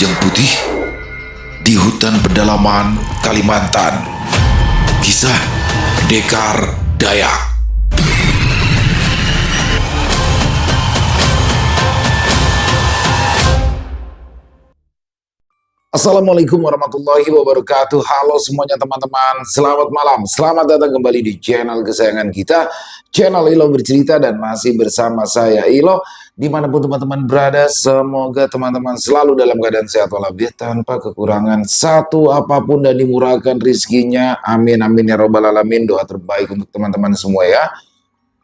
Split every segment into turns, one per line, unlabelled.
Kijang Putih di hutan pedalaman Kalimantan. Kisah Pendekar Dayak. Assalamualaikum warahmatullahi wabarakatuh. Halo semuanya teman-teman, selamat malam. Selamat datang kembali di channel kesayangan kita, channel Ilo Bercerita, dan masih bersama saya Ilo. Dimanapun teman-teman berada, semoga teman-teman selalu dalam keadaan sehat walafiat tanpa kekurangan satu apapun dan dimurahkan rizkinya. Amin amin ya robbal alamin. Doa terbaik untuk teman-teman semua ya.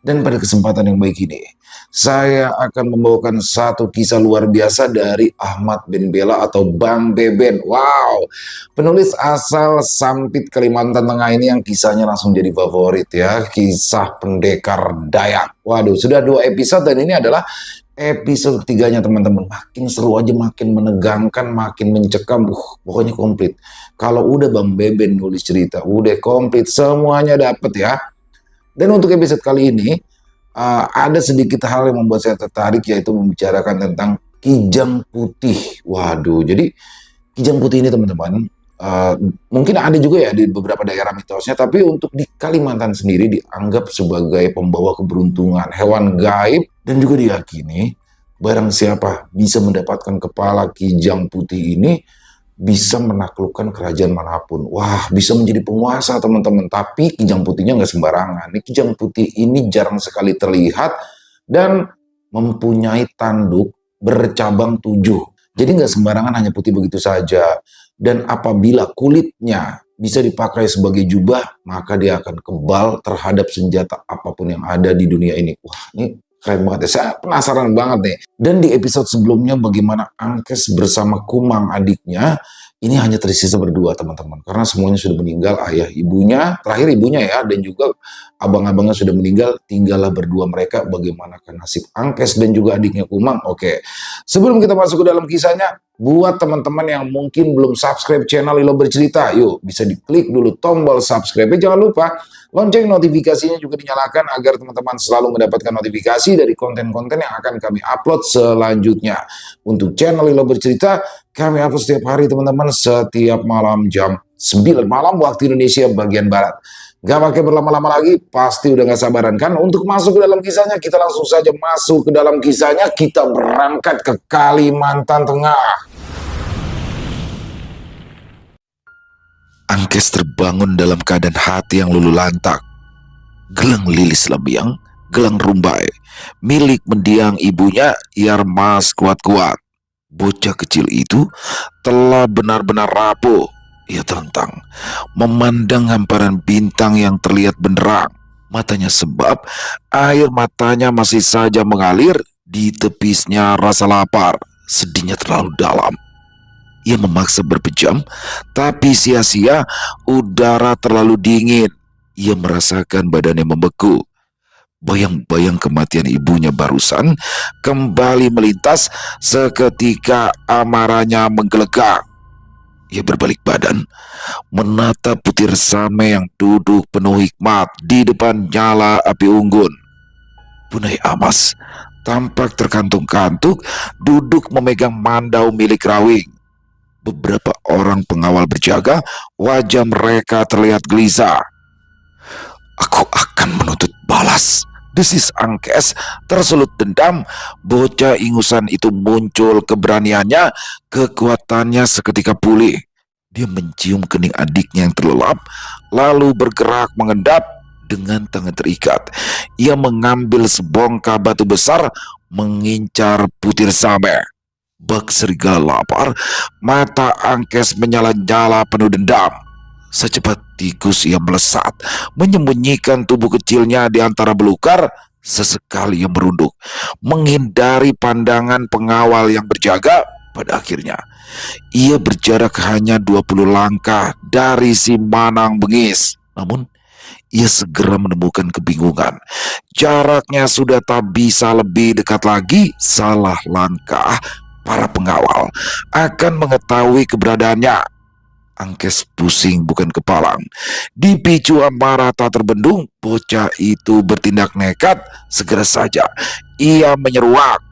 Dan pada kesempatan yang baik ini, saya akan membawakan satu kisah luar biasa dari Ahmad bin Bella atau Bang Beben. Wow, penulis asal Sampit, Kalimantan Tengah ini yang kisahnya langsung jadi favorit ya. Kisah Pendekar Dayak. Waduh, sudah 2 episode dan ini adalah episode ketiganya teman-teman. Makin seru aja, makin menegangkan, makin mencekam. Pokoknya komplit. Kalau udah Bang Beben nulis cerita, udah komplit, semuanya dapet ya. Dan untuk episode kali ini, ada sedikit hal yang membuat saya tertarik, yaitu membicarakan tentang Kijang Putih. Waduh, jadi Kijang Putih ini teman-teman, mungkin ada juga ya di beberapa daerah mitosnya, tapi untuk di Kalimantan sendiri dianggap sebagai pembawa keberuntungan, hewan gaib, dan juga diyakini barang siapa bisa mendapatkan kepala Kijang Putih ini, bisa menaklukkan kerajaan manapun. Wah, bisa menjadi penguasa teman-teman. Tapi Kijang Putihnya nggak sembarangan. Ini Kijang Putih ini jarang sekali terlihat dan mempunyai tanduk bercabang 7. Jadi nggak sembarangan hanya putih begitu saja. Dan apabila kulitnya bisa dipakai sebagai jubah, maka dia akan kebal terhadap senjata apapun yang ada di dunia ini. Wah, ini keren banget ya. Saya penasaran banget nih. Dan di episode sebelumnya bagaimana Angkes bersama Kumang adiknya ini hanya tersisa berdua teman-teman. Karena semuanya sudah meninggal, ayah ibunya, terakhir ibunya ya, dan juga abang-abangnya sudah meninggal. Tinggallah berdua mereka. Bagaimana nasib Angkes dan juga adiknya Kumang. Oke, sebelum kita masuk ke dalam kisahnya, buat teman-teman yang mungkin belum subscribe channel Ilo Bercerita, yuk bisa diklik dulu tombol subscribe. Jangan lupa lonceng notifikasinya juga dinyalakan agar teman-teman selalu mendapatkan notifikasi dari konten-konten yang akan kami upload selanjutnya. Untuk channel Ilo Bercerita, kami upload setiap hari teman-teman, setiap malam jam 9 malam waktu Indonesia bagian Barat. Gak pakai berlama-lama lagi, pasti udah gak sabaran kan untuk masuk ke dalam kisahnya. Kita langsung saja masuk ke dalam kisahnya. Kita berangkat ke Kalimantan Tengah. Angkes terbangun dalam keadaan hati yang luluh lantak. Gelang lilis lembiang, gelang rumbai, milik mendiang ibunya Yarmas kuat-kuat. Bocah kecil itu telah benar-benar rapuh. Ia terentang, memandang hamparan bintang yang terlihat benderang. Matanya sebab air matanya masih saja mengalir. Di tepisnya rasa lapar, sedihnya terlalu dalam. Ia memaksa berpejam, tapi sia-sia, udara terlalu dingin. Ia merasakan badannya membeku. Bayang-bayang kematian ibunya barusan kembali melintas. Seketika amarahnya menggelegak. Ia berbalik badan, menatap Putir Same yang duduk penuh hikmat di depan nyala api unggun. Punai Amas tampak terkantung-kantuk, duduk memegang mandau milik Rawing. Beberapa orang pengawal berjaga, wajah mereka terlihat gelisah. Aku akan menuntut balas, desis Angkes tersulut dendam. Bocah ingusan itu muncul keberaniannya, kekuatannya seketika pulih. Dia mencium kening adiknya yang terlelap, lalu bergerak mengendap dengan tangan terikat. Ia mengambil sebongkah batu besar, mengincar Putir Same. Bak serigala lapar, mata Angkes menyala-nyala penuh dendam. Secepat tikus ia melesat, menyembunyikan tubuh kecilnya di antara belukar. Sesekali ia merunduk, menghindari pandangan pengawal yang berjaga. Pada akhirnya, ia berjarak hanya 20 langkah dari si Manang Bengis. Namun, ia segera menemukan kebingungan. Jaraknya sudah tak bisa lebih dekat lagi. Salah langkah, para pengawal akan mengetahui keberadaannya. Angkes pusing bukan kepalang. Dipicu amarah tak terbendung, bocah itu bertindak nekat. Segera saja ia menyeruak.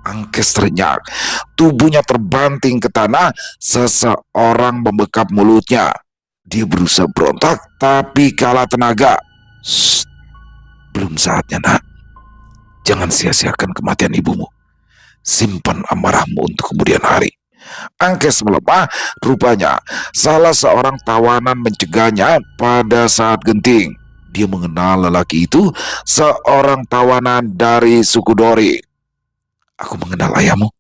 Angkes terenyak, tubuhnya terbanting ke tanah, seseorang membekap mulutnya. Dia berusaha berontak, tapi kalah tenaga. "Shh, belum saatnya nak. Jangan sia-siakan kematian ibumu. Simpan amarahmu untuk kemudian hari." Angkes melemah, rupanya salah seorang tawanan mencegahnya pada saat genting. Dia mengenal lelaki itu, seorang tawanan dari suku Dori. "Aku mengenal ayahmu.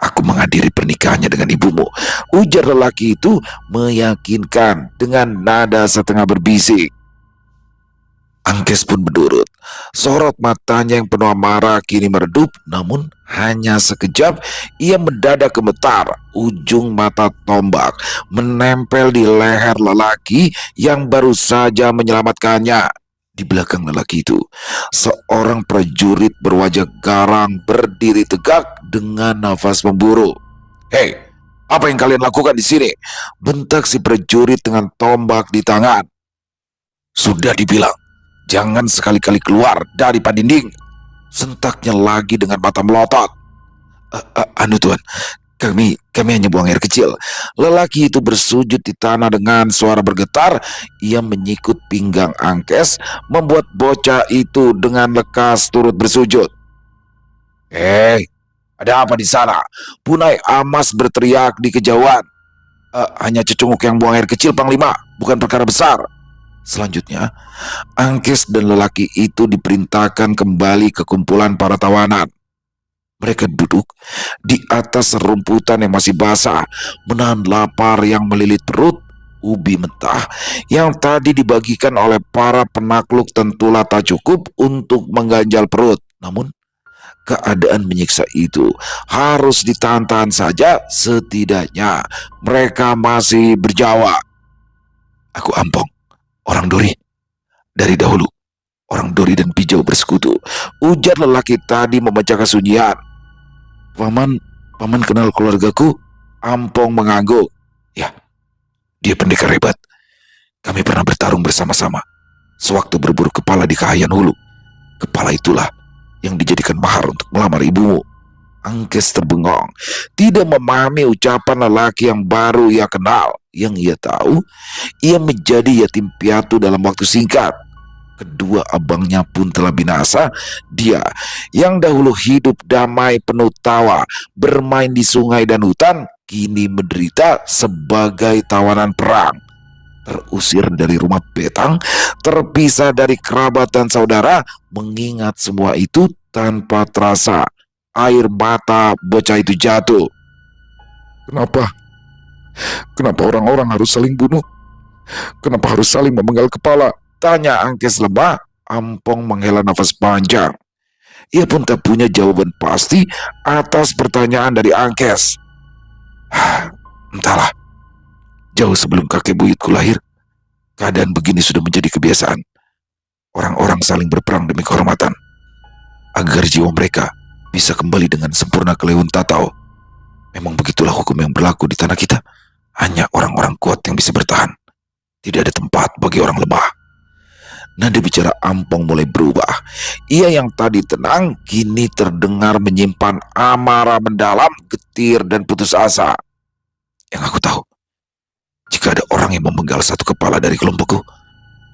Aku menghadiri pernikahannya dengan ibumu," ujar lelaki itu meyakinkan dengan nada setengah berbisik. Angkes pun menurut. Sorot matanya yang penuh amarah kini meredup, namun hanya sekejap ia mendadak gemetar. Ujung mata tombak menempel di leher lelaki yang baru saja menyelamatkannya. Di belakang lelaki itu, seorang prajurit berwajah garang berdiri tegak dengan nafas memburu. "Hei, apa yang kalian lakukan di sini?" bentak si prajurit dengan tombak di tangan. "Sudah dibilang, jangan sekali-kali keluar dari dinding," sentaknya lagi dengan mata melotot. Anu tuan, kami hanya buang air kecil." Lelaki itu bersujud di tanah dengan suara bergetar. Ia menyikut pinggang Angkes, membuat bocah itu dengan lekas turut bersujud. "Hei, ada apa di sana?" Punai Amas berteriak di kejauhan. Hanya cecunguk yang buang air kecil, Panglima, bukan perkara besar." Selanjutnya, Angkes dan lelaki itu diperintahkan kembali ke kumpulan para tawanan. Mereka duduk di atas serumputan yang masih basah, menahan lapar yang melilit perut. Ubi mentah yang tadi dibagikan oleh para penakluk tentulah tak cukup untuk mengganjal perut. Namun, keadaan menyiksa itu harus ditahan-tahan saja. Setidaknya mereka masih berjawa. "Aku Ampong, orang Dori. Dari dahulu, orang Dori dan Pijau bersekutu," ujar lelaki tadi memecah kesunyian. Paman kenal keluargaku?" Ampong mengangguk. "Ya, dia pendekar hebat. Kami pernah bertarung bersama-sama sewaktu berburu kepala di Kahayan Hulu. Kepala itulah yang dijadikan mahar untuk melamar ibumu." Angkes terbengong, tidak memahami ucapan lelaki yang baru ia kenal. Yang ia tahu, ia menjadi yatim piatu dalam waktu singkat. Kedua abangnya pun telah binasa. Dia yang dahulu hidup damai penuh tawa, bermain di sungai dan hutan, kini menderita sebagai tawanan perang. Terusir dari rumah betang, terpisah dari kerabat dan saudara. Mengingat semua itu tanpa terasa, air mata bocah itu jatuh. Kenapa orang-orang harus saling bunuh? Kenapa harus saling memenggal kepala?" tanya Angkes lemah. Ampong menghela nafas panjang. Ia pun tak punya jawaban pasti atas pertanyaan dari Angkes. "Entahlah, jauh sebelum kakek buyutku lahir, keadaan begini sudah menjadi kebiasaan. Orang-orang saling berperang demi kehormatan, agar jiwa mereka bisa kembali dengan sempurna ke Lewun Tatau. Memang begitulah hukum yang berlaku di tanah kita. Hanya orang-orang kuat yang bisa bertahan. Tidak ada tempat bagi orang lemah." Nada bicara Ampong mulai berubah. Ia yang tadi tenang kini terdengar menyimpan amarah mendalam, getir dan putus asa. "Yang aku tahu, jika ada orang yang memenggal satu kepala dari kelompokku,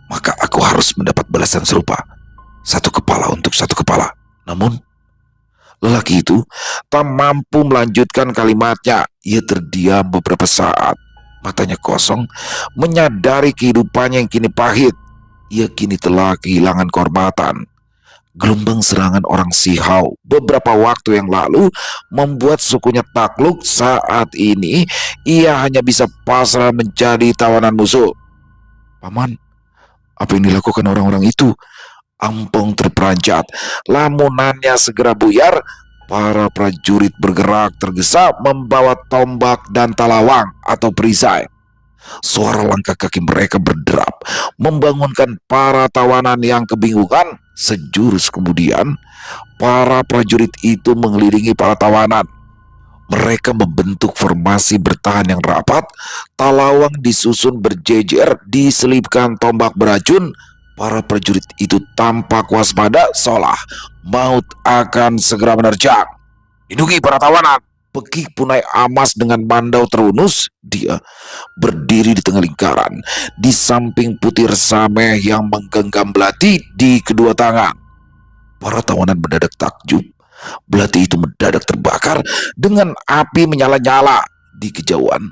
maka aku harus mendapat balasan serupa. Satu kepala untuk satu kepala." Namun, lelaki itu tak mampu melanjutkan kalimatnya. Ia terdiam beberapa saat, matanya kosong, menyadari kehidupannya yang kini pahit. Ia kini telah kehilangan kehormatan. Gelombang serangan orang Sihau beberapa waktu yang lalu membuat sukunya takluk. Saat ini ia hanya bisa pasrah menjadi tawanan musuh. "Paman, apa yang dilakukan orang-orang itu?" Ampong terperanjat. Lamunannya segera buyar. Para prajurit bergerak tergesa membawa tombak dan talawang atau perisai. Suara langkah kaki mereka berderap, membangunkan para tawanan yang kebingungan. Sejurus kemudian, para prajurit itu mengelilingi para tawanan. Mereka membentuk formasi bertahan yang rapat. Talawang disusun berjejer, diselipkan tombak beracun. Para prajurit itu tampak waspada, seolah maut akan segera menerjang. Lindungi para tawanan. Pekik Punai Amas dengan mandau terunus. Dia berdiri di tengah lingkaran, di samping Putir Sameh yang menggenggam belati di kedua tangan. Para tawanan mendadak takjub. Belati itu mendadak terbakar dengan api menyala-nyala. Di kejauhan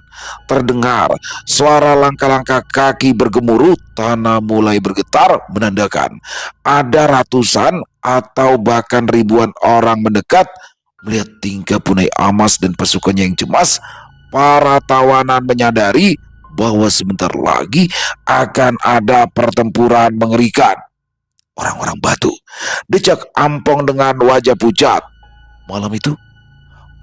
terdengar suara langkah-langkah kaki bergemuruh. Tanah mulai bergetar, menandakan ada ratusan atau bahkan ribuan orang mendekat. Melihat tingkah Punai Amas dan pasukannya yang cemas, para tawanan menyadari bahwa sebentar lagi akan ada pertempuran mengerikan. Orang-orang batu decak Ampong dengan wajah pucat. Malam itu,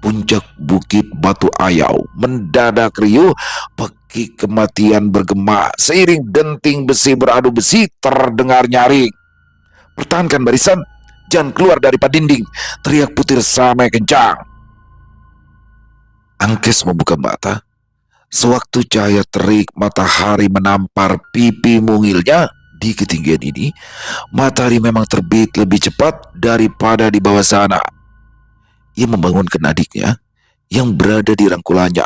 puncak bukit Batu Ayau mendadak riuh. Pekik kematian bergema seiring denting besi beradu besi terdengar nyaring. Pertahankan barisan, jangan keluar dari dinding, teriak Putir Sameh kencang. Angkes membuka mata. Sewaktu cahaya terik matahari menampar pipi mungilnya. Di ketinggian ini, matahari memang terbit lebih cepat daripada di bawah sana. Ia membangunkan adiknya yang berada di rangkulannya,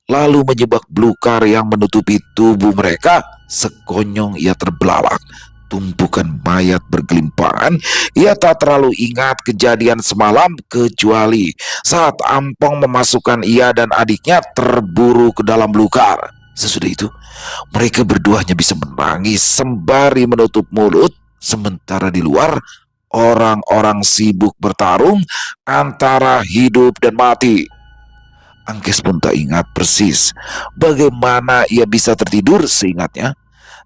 lalu menyebak belukar yang menutupi tubuh mereka. Sekonyong ia terbelalak. Tumpukan mayat bergelimpangan. Ia tak terlalu ingat kejadian semalam, kecuali saat Ampong memasukkan ia dan adiknya terburu ke dalam belukar. Sesudah itu, mereka berdua hanya bisa menangis sembari menutup mulut, sementara di luar orang-orang sibuk bertarung antara hidup dan mati. Angkes pun tak ingat persis bagaimana ia bisa tertidur. Seingatnya,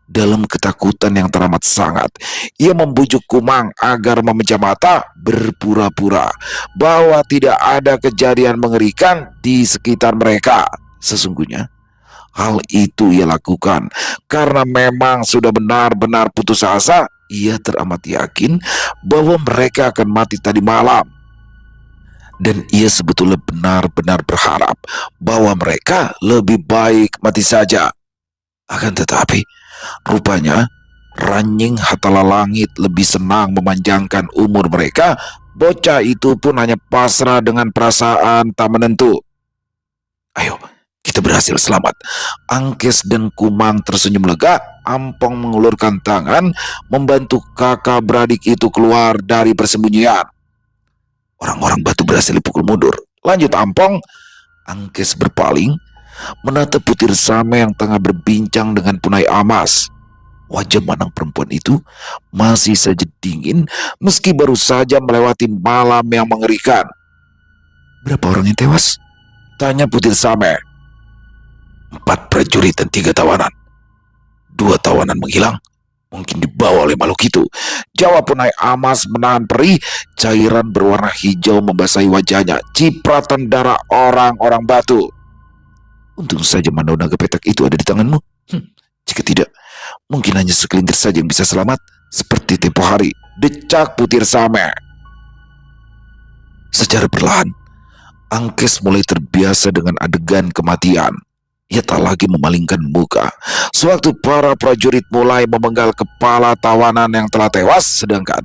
dalam ketakutan yang teramat sangat, ia membujuk Kumang agar memejam mata, berpura-pura bahwa tidak ada kejadian mengerikan di sekitar mereka. Sesungguhnya, hal itu ia lakukan karena memang sudah benar-benar putus asa. Ia teramat yakin bahwa mereka akan mati tadi malam. Dan ia sebetulnya benar-benar berharap bahwa mereka lebih baik mati saja. Akan tetapi, rupanya Ranying Hatala Langit lebih senang memanjangkan umur mereka. Bocah itu pun hanya pasrah dengan perasaan tak menentu. Ayo, kita berhasil selamat. Angkes dan Kumang tersenyum lega. Ampong mengulurkan tangan membantu kakak beradik itu keluar dari persembunyian. Orang-orang batu berhasil dipukul mundur. Lanjut Ampong. Angkes berpaling menatap Putir Sameh yang tengah berbincang dengan Punai Amas. Wajah Manang perempuan itu masih saja dingin meski baru saja melewati malam yang mengerikan. Berapa orang yang tewas? Tanya Putir Sameh. 4 prajurit dan 3 tawanan. 2 tawanan menghilang, mungkin dibawa oleh makhluk itu, jawab Punai Amas menahan perih. Cairan berwarna hijau membasahi wajahnya. Cipratan darah orang-orang batu. Untung saja mandau naga petak itu ada di tanganmu. Jika tidak, mungkin hanya segelintir saja yang bisa selamat, seperti tempo hari, decak Putir Sameh. Secara perlahan, Angkes mulai terbiasa dengan adegan kematian. Ia tak lagi memalingkan muka sewaktu para prajurit mulai memenggal kepala tawanan yang telah tewas, sedangkan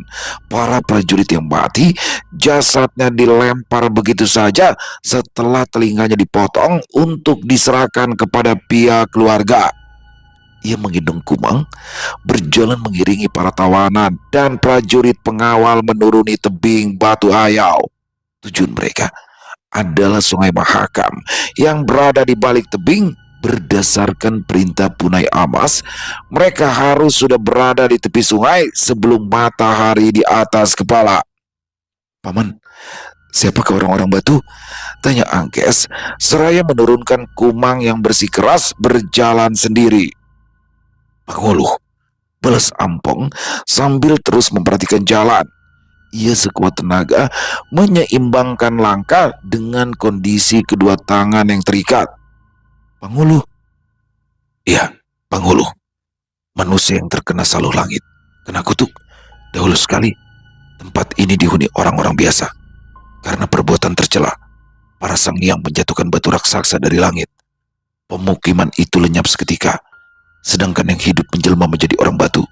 para prajurit yang mati, jasadnya dilempar begitu saja setelah telinganya dipotong untuk diserahkan kepada pihak keluarga. Ia menggendong Kumang, berjalan mengiringi para tawanan dan prajurit pengawal menuruni tebing Batu Ayau. Tujuan mereka adalah Sungai Mahakam yang berada di balik tebing. Berdasarkan perintah Punai Amas, mereka harus sudah berada di tepi sungai sebelum matahari di atas kepala. Paman, siapakah orang-orang batu? Tanya Angkes seraya menurunkan Kumang yang bersikeras berjalan sendiri. Panguluh, balas Ampong sambil terus memperhatikan jalan. Ia sekuat tenaga menyeimbangkan langkah dengan kondisi kedua tangan yang terikat. Panguluh. Iya, Panguluh. Manusia yang terkena saluh langit, kena kutuk. Dahulu sekali, tempat ini dihuni orang-orang biasa. Karena perbuatan tercela, para sang hyang menjatuhkan batu raksasa dari langit. Pemukiman itu lenyap seketika. Sedangkan yang hidup menjelma menjadi orang batu,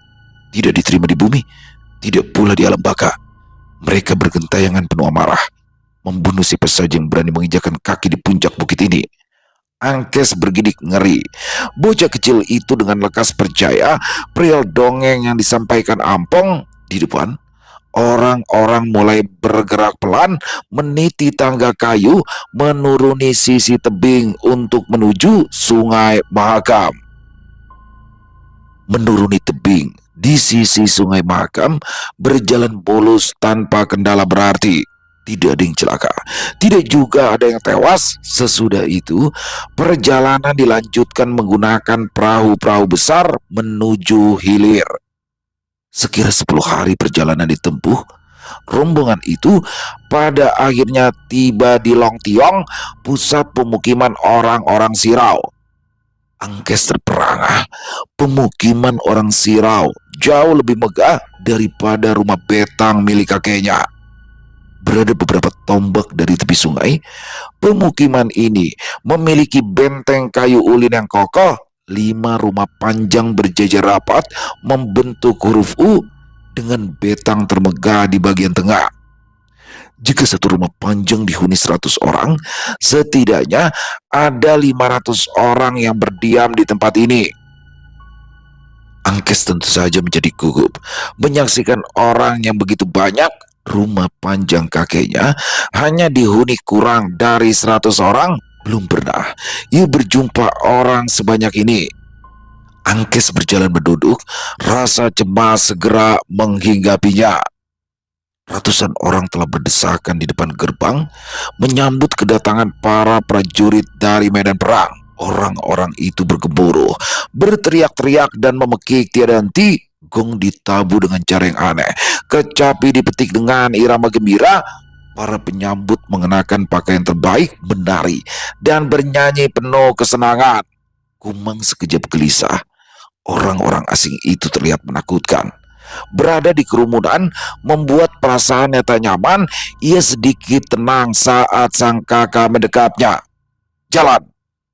tidak diterima di bumi, tidak pula di alam baka. Mereka bergentayangan penuh amarah. Membunuh siapa saja yang berani menginjakan kaki di puncak bukit ini. Angkes bergidik ngeri. Bocah kecil itu dengan lekas percaya perihal dongeng yang disampaikan Ampong. Di depan, orang-orang mulai bergerak pelan meniti tangga kayu menuruni sisi tebing untuk menuju Sungai Mahakam. Menuruni tebing di sisi Sungai Mahakam berjalan mulus tanpa kendala berarti. Tidak ada yang celaka, tidak juga ada yang tewas. Sesudah itu, perjalanan dilanjutkan menggunakan perahu-perahu besar menuju hilir. Sekira 10 hari perjalanan ditempuh, rombongan itu pada akhirnya tiba di Long Tiong, pusat pemukiman orang-orang Sirau. Angkes terperangah, pemukiman orang Sirau jauh lebih megah daripada rumah betang milik kakeknya. Berada beberapa tombak dari tepi sungai, pemukiman ini memiliki benteng kayu ulin yang kokoh. 5 rumah panjang berjajar rapat membentuk huruf U dengan betang termegah di bagian tengah. Jika satu rumah panjang dihuni 100 orang, setidaknya ada 500 orang yang berdiam di tempat ini. Angkes tentu saja menjadi gugup menyaksikan orang yang begitu banyak. Rumah panjang kakeknya hanya dihuni kurang dari 100 orang. Belum pernah ia berjumpa orang sebanyak ini. Angkes berjalan menduduk, rasa cemas segera menghinggapinya. Ratusan orang telah berdesakan di depan gerbang menyambut kedatangan para prajurit dari medan perang. Orang-orang itu bergemuruh, berteriak-teriak dan memekik tiada henti. Gong ditabu dengan cara yang aneh, kecapi dipetik dengan irama gembira. Para penyambut mengenakan pakaian terbaik, menari dan bernyanyi penuh kesenangan. Kumang sekejap gelisah. Orang-orang asing itu terlihat menakutkan. Berada di kerumunan membuat perasaannya tak nyaman. Ia sedikit tenang saat sang kakak mendekapnya. Jalan!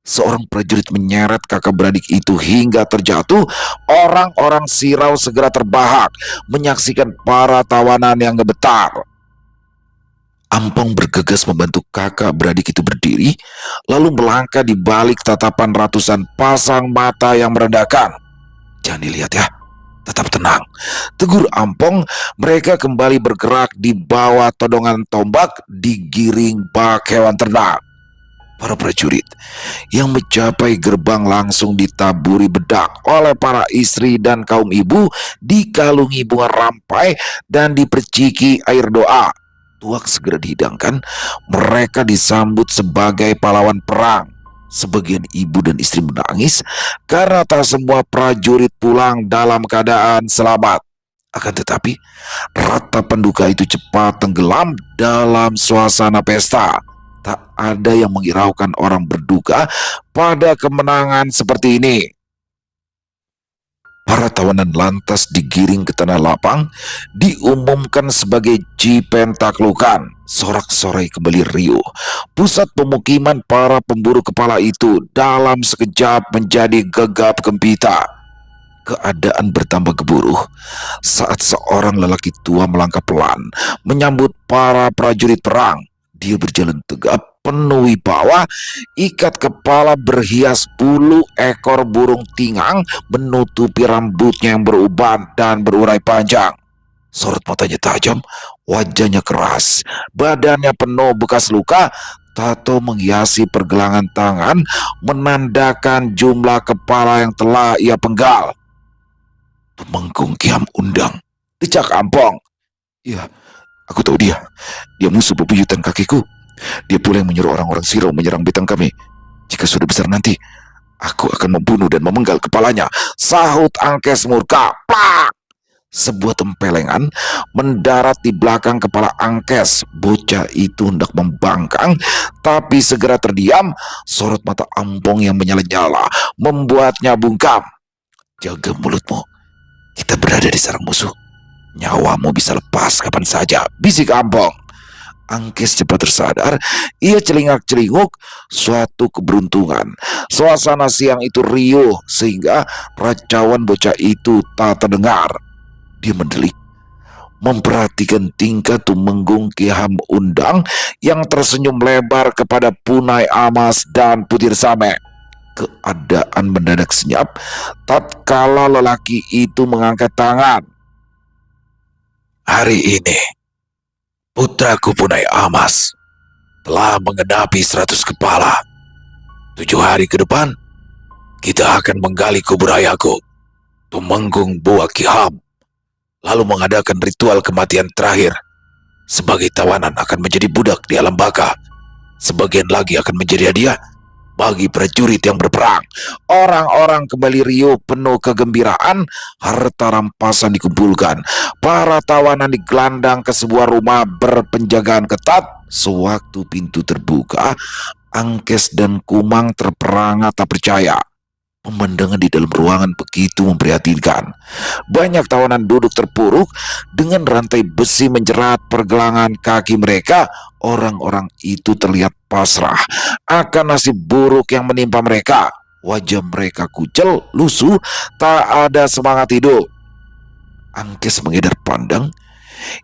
Seorang prajurit menyeret kakak beradik itu hingga terjatuh. Orang-orang Sirau segera terbahak menyaksikan para tawanan yang gemetar. Ampong bergegas membantu kakak beradik itu berdiri, lalu melangkah di balik tatapan ratusan pasang mata yang merendahkan. Jangan dilihat ya, tetap tenang, tegur Ampong. Mereka kembali bergerak di bawah todongan tombak digiring bak hewan ternak. Para prajurit yang mencapai gerbang langsung ditaburi bedak oleh para istri dan kaum ibu, dikalungi bunga rampai dan diperciki air doa. Tuak segera dihidangkan. Mereka disambut sebagai pahlawan perang. Sebagian ibu dan istri menangis karena tak semua prajurit pulang dalam keadaan selamat. Akan tetapi, ratapan duka itu cepat tenggelam dalam suasana pesta. Tak ada yang menghiraukan orang berduka pada kemenangan seperti ini. Para tawanan lantas digiring ke tanah lapang, diumumkan sebagai Cipentaklukan. Sorak-sorai kembali riuh. Pusat pemukiman para pemburu kepala itu dalam sekejap menjadi gegap gempita. Keadaan bertambah gemuruh saat seorang lelaki tua melangkah pelan menyambut para prajurit perang. Dia berjalan tegap, penuh wibawa, ikat kepala berhias bulu ekor burung tingang menutupi rambutnya yang beruban dan berurai panjang. Sorot matanya tajam, wajahnya keras, badannya penuh bekas luka. Tato menghiasi pergelangan tangan menandakan jumlah kepala yang telah ia penggal. Tumenggung Kiam Undang, decak Ampong. Ya, aku tahu dia. Dia musuh bebuyutan kakiku. Dia pula yang menyuruh orang-orang Sirau menyerang betang kami. Jika sudah besar nanti, aku akan membunuh dan memenggal kepalanya, sahut Angkes murka. Plak! Sebuah tempelengan mendarat di belakang kepala Angkes. Bocah itu hendak membangkang, tapi segera terdiam. Sorot mata Ampong yang menyala-nyala membuatnya bungkam. Jaga mulutmu. Kita berada di sarang musuh. Nyawamu bisa lepas kapan saja, bisik Ampong. Angkes cepat tersadar. Ia celingak-celinguk. Suatu keberuntungan. Suasana siang itu riuh sehingga racauan bocah itu tak terdengar. Dia mendelik. memperhatikan tingkah Tumenggung Ki Ham Undang yang tersenyum lebar kepada Punai Amas dan Putir Same. Keadaan mendadak senyap tatkala lelaki itu mengangkat tangan. Hari ini, putraku Punai Amas telah mengenapi 100 kepala. 7 hari ke depan, kita akan menggali kubur ayahku, Tumenggung Buah Ki Ham, lalu mengadakan ritual kematian terakhir. Sebagai tawanan akan menjadi budak di alam baka. Sebagian lagi akan menjadi hadiah bagi prajurit yang berperang. Orang-orang kembali riuh penuh kegembiraan. Harta rampasan dikumpulkan. Para tawanan digelandang ke sebuah rumah berpenjagaan ketat. Sewaktu pintu terbuka, Angkes dan Kumang terperangah tak percaya. Pemandangan di dalam ruangan begitu memprihatinkan. Banyak tawanan duduk terpuruk dengan rantai besi menjerat pergelangan kaki mereka. Orang-orang itu terlihat pasrah akan nasib buruk yang menimpa mereka. Wajah mereka kucel, lusuh, tak ada semangat hidup. Angkes mengedar pandang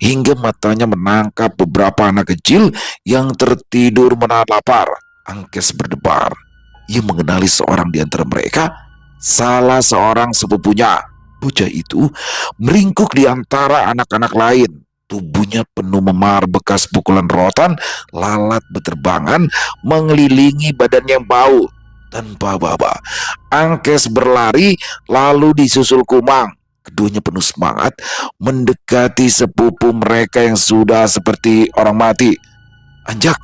hingga matanya menangkap beberapa anak kecil yang tertidur menahan lapar. Angkes berdebar. Ia mengenali seorang di antara mereka, salah seorang sepupunya. Bocah itu meringkuk di antara anak-anak lain. Tubuhnya penuh memar bekas pukulan rotan, lalat beterbangan mengelilingi badannya yang bau. Tanpa aba-aba, Angkes berlari lalu disusul Kumang. Keduanya penuh semangat mendekati sepupu mereka yang sudah seperti orang mati. Anjak,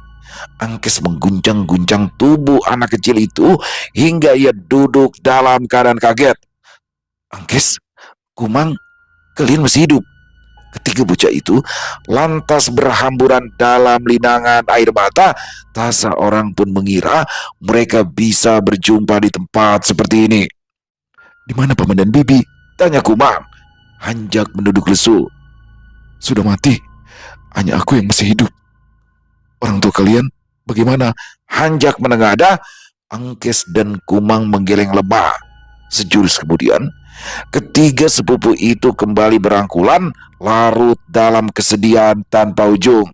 Angkes mengguncang-guncang tubuh anak kecil itu hingga ia duduk dalam keadaan kaget. Angkes, Kumang, kalian masih hidup? Ketiga bocah itu lantas berhamburan dalam linangan air mata. Tak seorang pun mengira mereka bisa berjumpa di tempat seperti ini. Di mana paman dan bibi? Tanya Kumang. Hanjak menduduk lesu. Sudah mati, hanya aku yang masih hidup. Orang tua kalian bagaimana? Hanjak menengadah. Angkes dan Kumang menggeleng lemah. Sejurus kemudian, ketiga sepupu itu kembali berangkulan, larut dalam kesedihan tanpa ujung.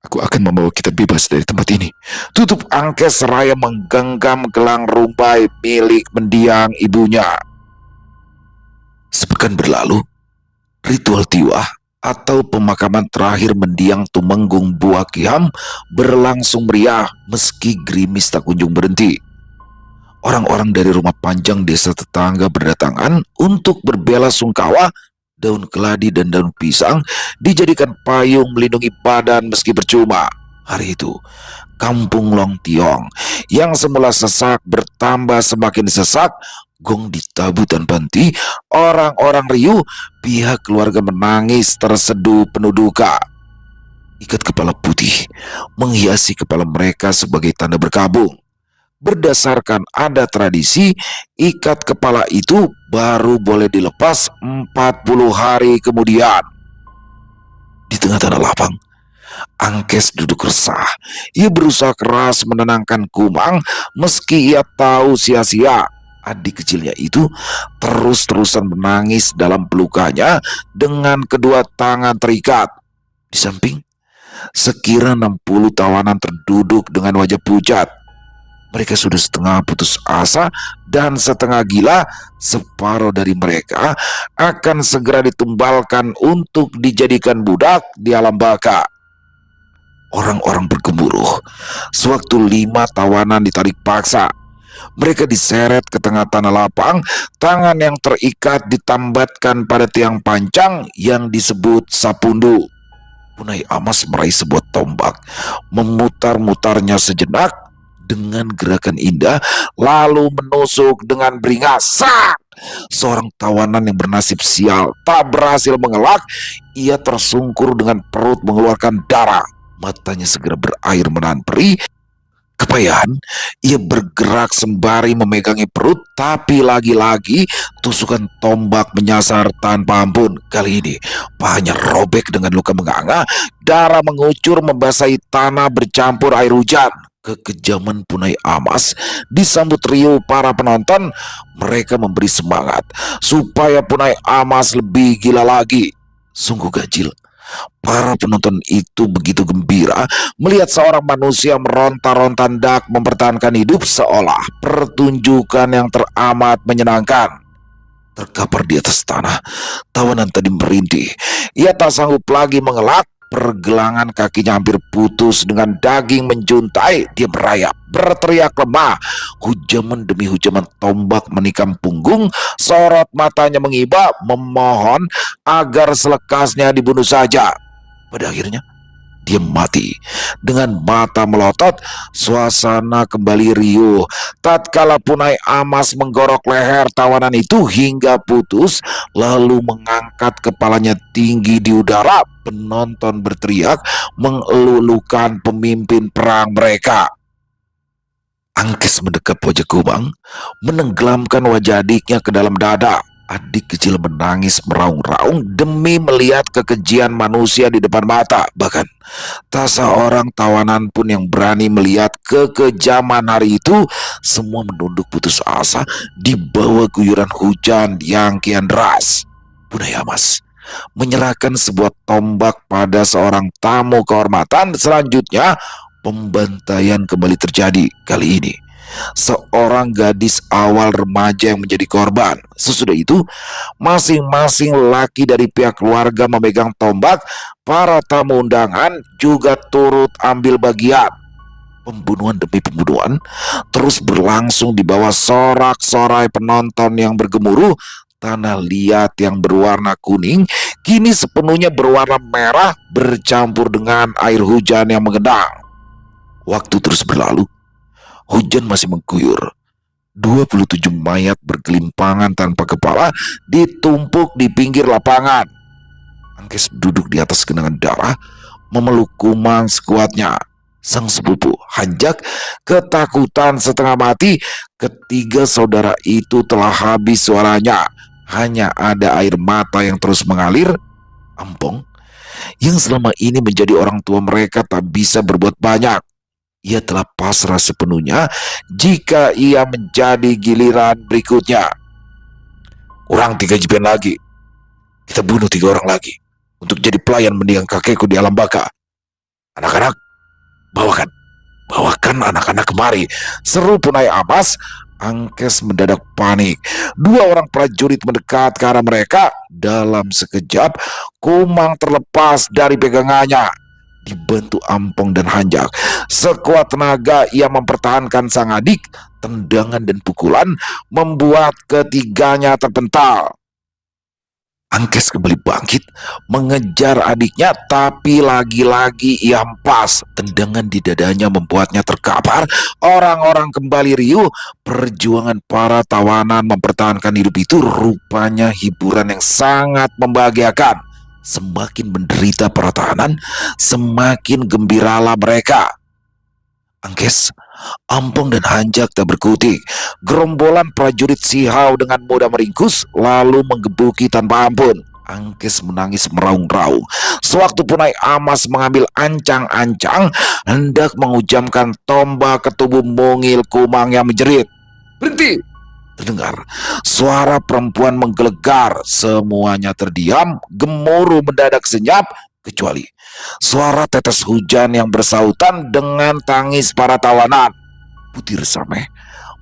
Aku akan membawa kita bebas dari tempat ini. Tutup Angkes seraya menggenggam gelang rumbai milik mendiang ibunya. Sepekan berlalu, ritual tiwah atau pemakaman terakhir mendiang Tumenggung Buah Ki Ham berlangsung meriah meski gerimis tak kunjung berhenti. Orang-orang dari rumah panjang desa tetangga berdatangan untuk berbela sungkawa. Daun keladi dan daun pisang dijadikan payung melindungi badan meski percuma. Hari itu, kampung Long Tiong yang semula sesak bertambah semakin sesak. Gong ditabuh tanpa henti, orang-orang riuh, pihak keluarga menangis terseduh penuh duka. Ikat kepala putih menghiasi kepala mereka sebagai tanda berkabung. Berdasarkan adat tradisi, ikat kepala itu baru boleh dilepas 40 hari kemudian. Di tengah tanah lapang, Angkes duduk resah. Ia berusaha keras menenangkan Kumang meski ia tahu sia-sia. Adik kecilnya itu terus-terusan menangis dalam pelukannya dengan kedua tangan terikat. Di samping, sekira 60 tawanan terduduk dengan wajah pucat. Mereka sudah setengah putus asa dan setengah gila. Separuh dari mereka akan segera ditumbalkan untuk dijadikan budak di alam baka. Orang-orang bergemuruh sewaktu 5 tawanan ditarik paksa. Mereka diseret ke tengah tanah lapang. Tangan yang terikat ditambatkan pada tiang pancang yang disebut sapundu. Punai Amas meraih sebuah tombak, memutar-mutarnya sejenak dengan gerakan indah, lalu menusuk dengan beringas. Sak! Seorang tawanan yang bernasib sial tak berhasil mengelak. Ia tersungkur dengan perut mengeluarkan darah. Matanya segera berair menahan perih. Kepayahan, ia bergerak sembari memegangi perut, tapi lagi-lagi tusukan tombak menyasar tanpa ampun. Kali ini, pahanya robek dengan luka menganga, darah mengucur membasahi tanah bercampur air hujan. Kekejaman Punai Amas disambut riuh para penonton. Mereka memberi semangat supaya Punai Amas lebih gila lagi. Sungguh ganjil. Para penonton itu begitu gembira melihat seorang manusia meronta-ronta hendak mempertahankan hidup seolah pertunjukan yang teramat menyenangkan. Terkapar di atas tanah, tawanan tadi merintih. Ia tak sanggup lagi mengelak. Pergelangan kakinya hampir putus, dengan daging menjuntai. Dia merayap, berteriak lemah. Hujaman demi hujaman tombak menikam punggung. Sorot matanya mengiba, memohon agar selekasnya dibunuh saja. Pada akhirnya dia mati. Dengan mata melotot, suasana kembali riuh. Tatkala Punai Amas menggorok leher tawanan itu hingga putus, lalu mengangkat kepalanya tinggi di udara, penonton berteriak mengelulukan pemimpin perang mereka. Angkes mendekat pojok kubang, menenggelamkan wajah adiknya ke dalam dada. Adik kecil menangis meraung-raung demi melihat kekejian manusia di depan mata. Bahkan tak seorang tawanan pun yang berani melihat kekejaman hari itu. Semua menunduk putus asa di bawah guyuran hujan yang kian deras. Punai Amas menyerahkan sebuah tombak pada seorang tamu kehormatan. Selanjutnya pembantaian kembali terjadi. Kali ini seorang gadis awal remaja yang menjadi korban. Sesudah itu, masing-masing laki dari pihak keluarga memegang tombak. Para tamu undangan juga turut ambil bagian. Pembunuhan demi pembunuhan terus berlangsung di bawah sorak-sorai penonton yang bergemuruh. Tanah liat yang berwarna kuning kini sepenuhnya berwarna merah bercampur dengan air hujan yang mengendang. Waktu terus berlalu. Hujan masih mengguyur. 27 mayat bergelimpangan tanpa kepala ditumpuk di pinggir lapangan. Angkes duduk di atas genangan darah, memeluk Kumang sekuatnya. Sang sepupu Hanjak ketakutan setengah mati. Ketiga saudara itu telah habis suaranya. Hanya ada air mata yang terus mengalir. Ampong, yang selama ini menjadi orang tua mereka, tak bisa berbuat banyak. Ia telah pasrah sepenuhnya jika ia menjadi giliran berikutnya. Kurang 3 jipen lagi. Kita bunuh 3 orang lagi untuk jadi pelayan mendiang kakekku di alam baka. Anak-anak, bawakan anak-anak kemari, seru Punai Amas. Angkes mendadak panik. 2 orang prajurit mendekat ke arah mereka. Dalam sekejap, Kumang terlepas dari pegangannya. Dibantu Ampong dan Hanjak, sekuat tenaga ia mempertahankan sang adik. Tendangan dan pukulan membuat ketiganya terpental. Angkes kembali bangkit, mengejar adiknya, tapi lagi-lagi ia hempas. Tendangan di dadanya membuatnya terkapar. Orang-orang kembali riuh. Perjuangan para tawanan mempertahankan hidup itu rupanya hiburan yang sangat membahagiakan. Semakin menderita para tahanan, semakin gembiralah mereka. Angkes, Ampong dan Hanjak tak berkutik. Gerombolan prajurit Sihau dengan mudah meringkus, lalu menggebuki tanpa ampun. Angkes menangis meraung-raung. Sewaktu Punai Amas mengambil ancang-ancang hendak menghujamkan tombak ke tubuh mungil Kumang yang menjerit, "Berhenti!" Terdengar suara perempuan menggelegar. Semuanya terdiam, gemuruh mendadak senyap, kecuali suara tetes hujan yang bersautan dengan tangis para tawanan. Putih Sameh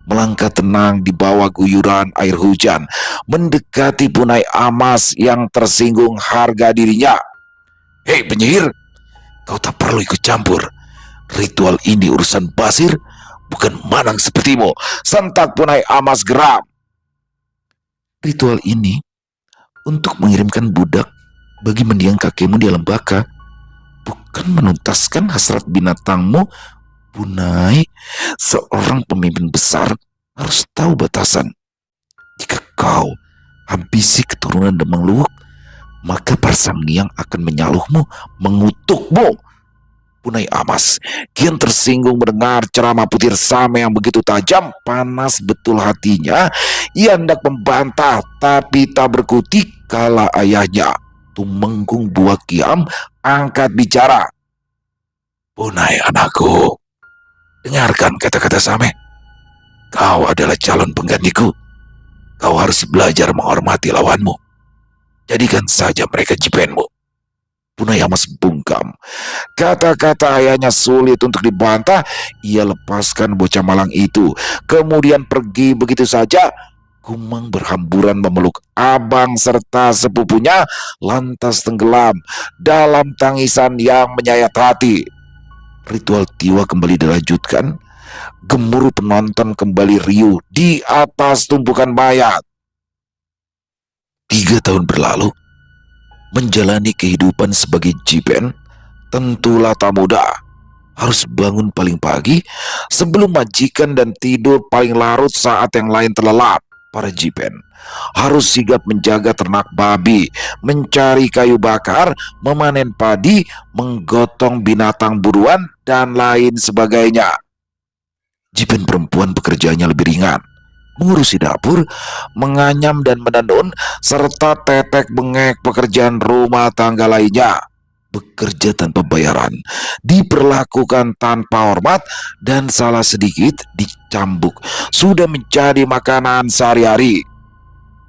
melangkah tenang di bawah guyuran air hujan, mendekati Punai Amas yang tersinggung harga dirinya. "Hei penyihir, kau tak perlu ikut campur. Ritual ini urusan Basir, bukan manang sepertimu," sentak Punai Amas geram. "Ritual ini untuk mengirimkan budak bagi mendiang kakekmu di alam baka, bukan menuntaskan hasrat binatangmu, Punai. Seorang pemimpin besar harus tahu batasan. Jika kau habisi keturunan Demang Luwuk, maka para Samniang akan menyaluhmu, mengutukmu." Punai Amas kian tersinggung mendengar ceramah Putih Sameh yang begitu tajam. Panas betul hatinya. Ia hendak membantah, tapi tak berkutik kala ayahnya, Tumenggung Buah Kiam, angkat bicara. "Punai anakku, dengarkan kata-kata Sameh. Kau adalah calon penggantiku. Kau harus belajar menghormati lawanmu. Jadikan saja mereka jipenmu. Punai Amas bungkam. Kata-kata ayahnya sulit untuk dibantah. Ia lepaskan bocah malang itu, kemudian pergi begitu saja. Kumang berhamburan memeluk abang serta sepupunya, lantas tenggelam dalam tangisan yang menyayat hati. Ritual tiwa kembali dilanjutkan. Gemuruh penonton kembali riuh di atas tumpukan mayat. 3 tahun berlalu. Menjalani kehidupan sebagai jipen tentulah tak mudah. Harus bangun paling pagi sebelum majikan dan tidur paling larut saat yang lain terlelap. Para jipen harus sigap menjaga ternak babi, mencari kayu bakar, memanen padi, menggotong binatang buruan, dan lain sebagainya. Jipen perempuan pekerjaannya lebih ringan, mengurusi dapur, menganyam dan menenun, serta tetek bengek pekerjaan rumah tangga lainnya. Bekerja tanpa bayaran, diperlakukan tanpa hormat, dan salah sedikit dicambuk sudah menjadi makanan sehari-hari.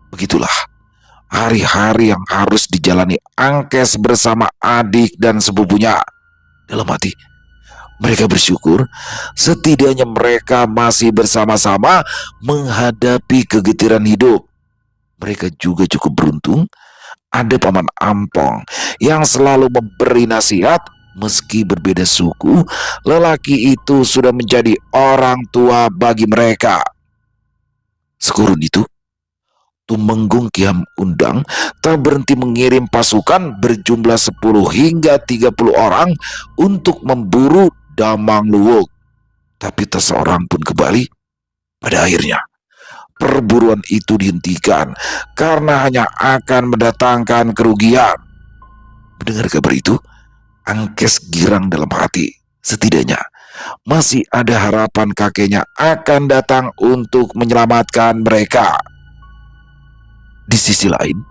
Begitulah hari-hari yang harus dijalani Angkes bersama adik dan sepupunya. Dalam hati, mereka bersyukur setidaknya mereka masih bersama-sama menghadapi kegetiran hidup. Mereka juga cukup beruntung ada Paman Ampong yang selalu memberi nasihat. Meski berbeda suku, lelaki itu sudah menjadi orang tua bagi mereka. Sekurun itu, Tumenggung Kiam Undang tak berhenti mengirim pasukan berjumlah 10 hingga 30 orang untuk memburu Damang Luwuk. Tapi tak seorang pun kembali. Pada akhirnya, perburuan itu dihentikan karena hanya akan mendatangkan kerugian. Mendengar kabar itu, Angkes girang dalam hati. Setidaknya masih ada harapan kakeknya akan datang untuk menyelamatkan mereka. Di sisi lain,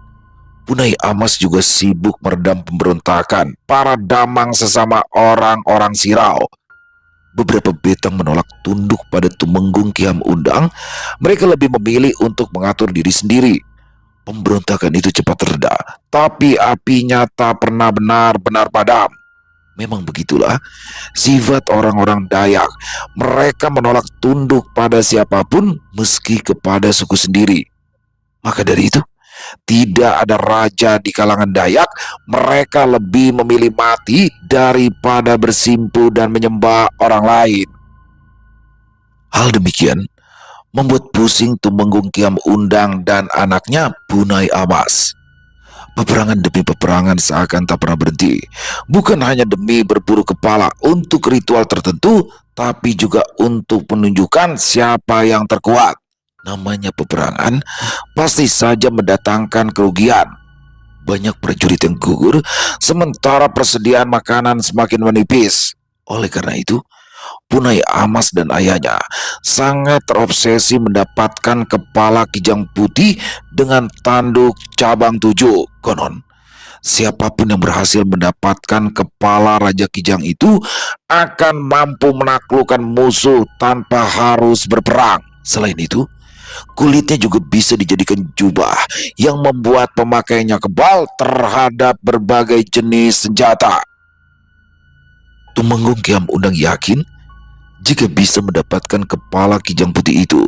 Punai Amas juga sibuk meredam pemberontakan para damang sesama orang-orang Sirau. Beberapa betang menolak tunduk pada Tumenggung Kiam Undang. Mereka lebih memilih untuk mengatur diri sendiri. Pemberontakan itu cepat reda, tapi apinya tak pernah benar-benar padam. Memang begitulah sifat orang-orang Dayak. Mereka menolak tunduk pada siapapun meski kepada suku sendiri. Maka dari itu, tidak ada raja di kalangan Dayak. Mereka lebih memilih mati daripada bersimpu dan menyembah orang lain. Hal demikian membuat pusing Tumenggung Kiam Undang dan anaknya Punai Amas. Peperangan demi peperangan seakan tak pernah berhenti. Bukan hanya demi berburu kepala untuk ritual tertentu, tapi juga untuk menunjukkan siapa yang terkuat. Namanya peperangan pasti saja mendatangkan kerugian. Banyak prajurit yang gugur, sementara persediaan makanan semakin menipis. Oleh karena itu, Punai Amas dan ayahnya sangat terobsesi mendapatkan kepala kijang putih dengan tanduk cabang 7. Konon, siapapun yang berhasil mendapatkan kepala Raja Kijang itu akan mampu menaklukkan musuh tanpa harus berperang. Selain itu, kulitnya juga bisa dijadikan jubah yang membuat pemakainya kebal terhadap berbagai jenis senjata. Tumenggung Kiam Undang yakin jika bisa mendapatkan kepala kijang putih itu,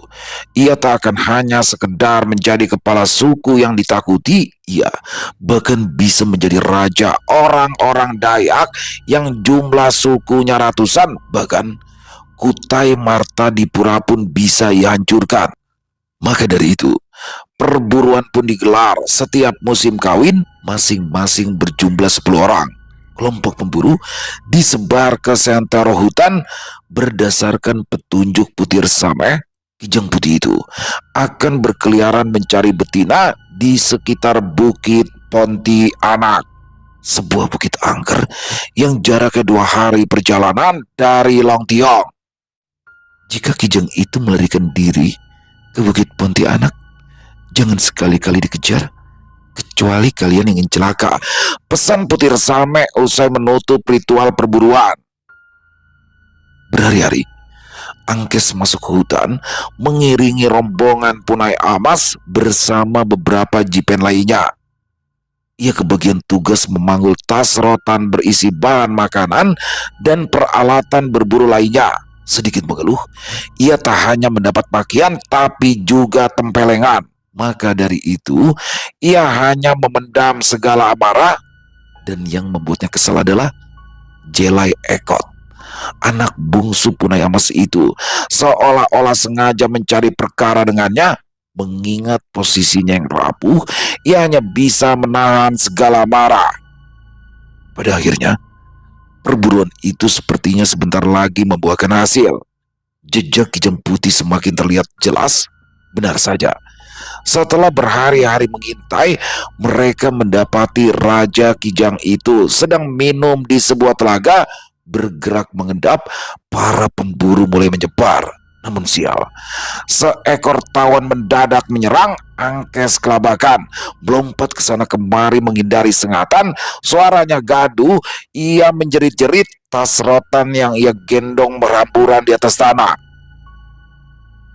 ia tak akan hanya sekedar menjadi kepala suku yang ditakuti, ia bahkan bisa menjadi raja orang-orang Dayak yang jumlah sukunya ratusan. Bahkan Kutai Martadipura pun bisa ia hancurkan. Maka dari itu, perburuan pun digelar setiap musim kawin, masing-masing berjumlah 10 orang. Kelompok pemburu disebar ke sentero hutan berdasarkan petunjuk Putir Sameh. Kijang putih itu akan berkeliaran mencari betina di sekitar Bukit Pontianak, sebuah bukit angker yang jaraknya 2 hari perjalanan dari Long Tiong. Jika kijang itu melarikan diri ke Bukit Pontianak, jangan sekali-kali dikejar, kecuali kalian ingin celaka, pesan Putir Sameh usai menutup ritual perburuan. Berhari-hari, Angkes masuk hutan mengiringi rombongan Punai Amas bersama beberapa jipen lainnya. ia kebagian tugas memanggul tas rotan berisi bahan makanan dan peralatan berburu lainnya. Sedikit mengeluh, ia tak hanya mendapat pakaian tapi juga tempelengan. Maka dari itu, ia hanya memendam segala amarah, dan yang membuatnya kesal adalah Jelai Ekot, anak bungsu Punai Amas itu, seolah-olah sengaja mencari perkara dengannya. Mengingat posisinya yang rapuh, ia hanya bisa menahan segala marah. Pada akhirnya, perburuan itu sepertinya sebentar lagi membuahkan hasil. Jejak Kijang Putih semakin terlihat jelas. Benar saja, setelah berhari-hari mengintai, mereka mendapati Raja Kijang itu sedang minum di sebuah telaga. Bergerak mengendap, para pemburu mulai menyebar. Namun sial, seekor tawon mendadak menyerang. Angkes kelabakan, melompat ke sana kemari menghindari sengatan. Suaranya gaduh, ia menjerit-jerit, tas rotan yang ia gendong berhamburan di atas tanah.